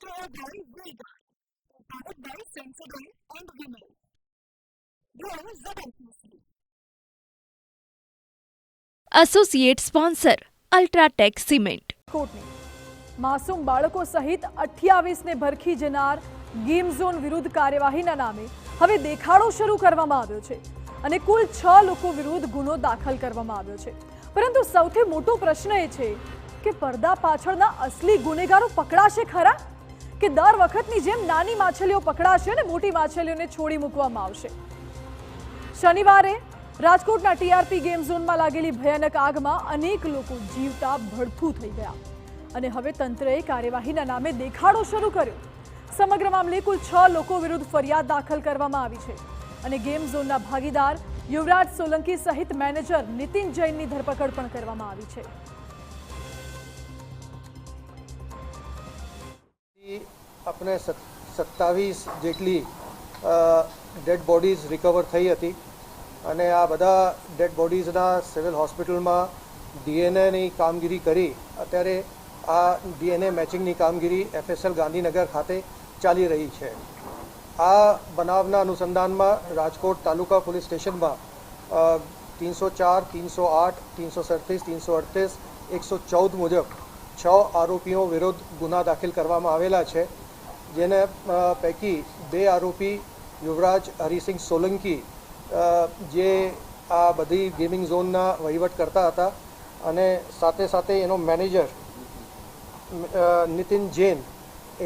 Tour by Vega, powered by Sensodyne and Vimal. Grow ZFC. Associate sponsor UltraTech cement. કોટની માસૂમ બાળકો સહિત 28ને ભરખી જનાર ગેમ ઝોન વિરુદ્ધ કાર્યવાહીના નામે હવે દેખાડો શરૂ કરવામાં આવ્યો છે અને કુલ 6 લોકો વિરુદ્ધ ગુનો દાખલ કરવામાં આવ્યો છે. પરંતુ સૌથી મોટો પ્રશ્ન એ છે કે પડદા પાછળના અસલી ગુનેગારો પકડાશે ખરા કે દર વખતની જેમ નાની માછલીઓ પકડાશે અને મોટી માછલીઓને છોડી મૂકવામાં આવશે. શનિવારે રાજકોટના ટીઆરપી ગેમ ઝોનમાં લાગેલી ભયાનક આગમાં અનેક લોકો જીવતા ભડથું થઈ ગયા અને હવે તંત્રએ કાર્યવાહીના નામે દેખાડો શરૂ કર્યો. સમગ્ર મામલે કુલ 6 લોકો વિરુદ્ધ ફરિયાદ દાખલ કરવામાં આવી છે અને ગેમ ઝોનના ભાગીદાર યુવરાજ સોલંકી સહિત મેનેજર નીતિન જૈનની ધરપકડ પણ કરવામાં આવી છે. આપણે 27 જેટલી ડેડ બોડીઝ રિકવર થઈ હતી અને આ બધા ડેડ બોડીઝના સિવિલ હોસ્પિટલમાં ડીએનએની કામગીરી કરી અત્યારે આ ડીએનએ મેચિંગની કામગીરી FSL ગાંધીનગર ખાતે ચાલી રહી છે. આ બનાવના અનુસંધાનમાં રાજકોટ તાલુકા પોલીસ સ્ટેશનમાં 304, 308, 337, 338, 114 મુજબ 6 આરોપીઓ વિરુદ્ધ ગુના દાખલ કરવામાં આવેલા છે, જેને પૈકી 2 આરોપી યુવરાજ હરિસિંહ સોલંકી જે આ બધી ગેમિંગ ઝોનના વહીવટ કરતા હતા અને સાથે સાથે એનો મેનેજર નીતિન જૈન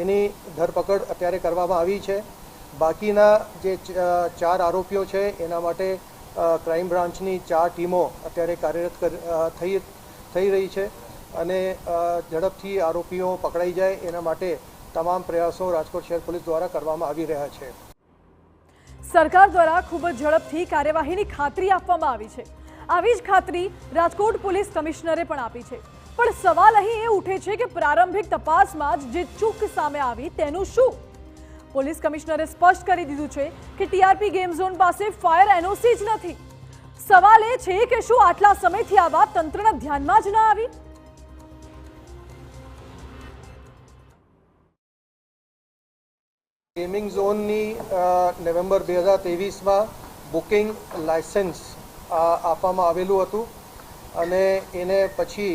એની ધરપકડ અત્યારે કરવામાં આવી છે. બાકીના જે 4 આરોપીઓ છે એના માટે ક્રાઇમ બ્રાન્ચની 4 ટીમો અત્યારે કાર્યરત થઈ રહી છે અને ઝડપથી આરોપીઓ પકડાઈ જાય એના માટે તમામ પ્રયાસો રાજકોટ શહેર પોલીસ દ્વારા કરવામાં આવી રહ્યા છે. સરકાર દ્વારા ખૂબ જ ઝડપથી કાર્યવાહીની ખાતરી આપવામાં આવી છે. આવી જ ખાતરી રાજકોટ પોલીસ કમિશનરે પણ આપી છે. પણ સવાલ અહીં એ ઉઠે છે કે પ્રારંભિક તપાસમાં જ જે ચૂક સામે આવી તેનું શું? પોલીસ કમિશનરે સ્પષ્ટ કરી દીધું છે કે ટીઆરપી ગેમ ઝોન પાસે ફાયર એનઓસી જ નથી. સવાલ એ છે કે શું આટલા સમયથી આ વાત તંત્રના ધ્યાનમાં જ ન આવી? ગેમિંગ ઝોનની નવેમ્બર 2023માં બુકિંગ લાયસન્સ આપવામાં આવેલું હતું અને એને પછી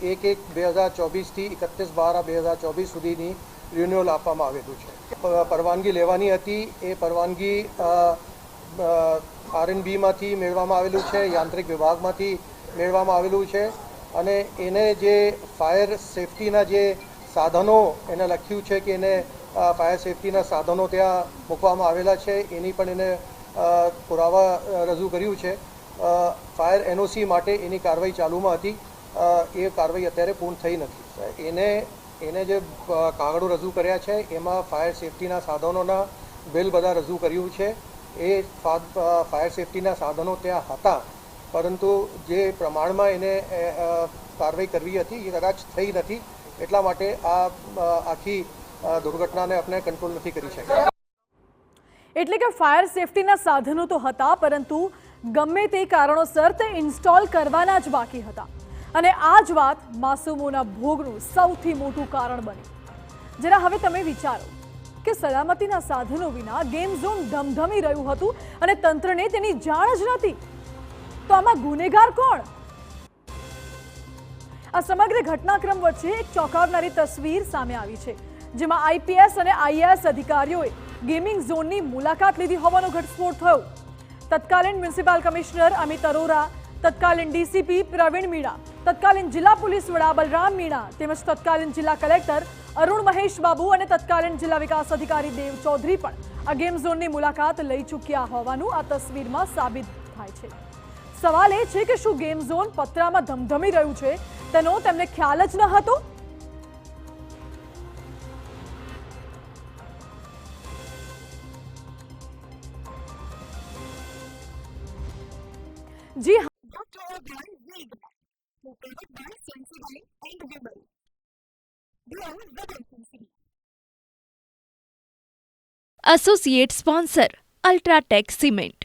1/1/2024થી 31/12/2024 સુધીની રિન્યુઅલ આપવામાં આવેલું છે. પરવાનગી લેવાની હતી, એ પરવાનગી R&Bમાંથી મેળવવામાં આવેલું છે, યાંત્રિક વિભાગમાંથી મેળવવામાં આવેલું છે અને એને જે ફાયર સેફટીના જે સાધનો એને લખ્યું છે કે એને ફાયર સેફટીના સાધનો ત્યાં મૂકવામાં આવેલા છે, એની પણ એને પુરાવા રજૂ કર્યું છે. ફાયર એનઓસી માટે એની કાર્યવાહી ચાલુમાં હતી, એ કાર્યવાહી અત્યારે પૂર્ણ થઈ નથી. એને જે કાગળો રજૂ કર્યા છે એમાં ફાયર સેફટીના સાધનોના બિલ બધા રજૂ કર્યું છે. એ ફાયર સેફટીના સાધનો ત્યાં હતા, પરંતુ જે પ્રમાણમાં એને કાર્યવાહી કરવી હતી એ કદાચ થઈ નથી, એટલા માટે આ આખી દુર્ઘટનાને આપણે કંટ્રોલ નથી કરી શક્યા. એટલે કે ફાયર સેફટીના સાધનો તો હતા, પરંતુ ગમે તે કારણોસર તે ઇન્સ્ટોલ કરવાના જ બાકી હતા અને આ જ વાત માસૂમોના ભોગનું સૌથી મોટું કારણ બની. જરા હવે તમે વિચારો કે સલામતીના સાધનો વિના ગેમ ઝોન ધમધમી રહ્યું હતું અને તંત્રને તેની જાણ જ નથી, તો આમાં ગુનેગાર કોણ? આ સમગ્ર ઘટનાક્રમ વચ્ચે એક ચોંકાવનારી તસવીર સામે આવી છે, જેમાં આઈપીએસ અને આઈએએસ અધિકારીઓએ ગેમિંગ ઝોનની મુલાકાત લીધી હોવાનો ઘટસ્ફોટ થયો. તત્કાલીન મ્યુનિસિપલ કમિશનર અમિત અરોરા, તત્કાલીન ડીસીપી પ્રવીણ મીણા, તત્કાલીન જિલ્લા પોલીસ વડા બલરામ મીણા તેમજ તત્કાલીન જિલ્લા કલેક્ટર અરુણ મહેશ બાબુ અને તત્કાલીન જિલ્લા વિકાસ અધિકારી દેવ ચૌધરી પણ આ ગેમ ઝોનની મુલાકાત લઈ ચૂક્યા હોવાનું આ તસવીરમાં સાબિત થાય છે. સવાલ એ છે કે શું ગેમ ઝોન પતરામાં ધમધમી રહ્યું છે તેનો તેમને ખ્યાલ જ ન હતો? જી હા, Tour by Vega, powered by Sensodyne and Vimal. Grow ZFC. Associate sponsor UltraTech cement.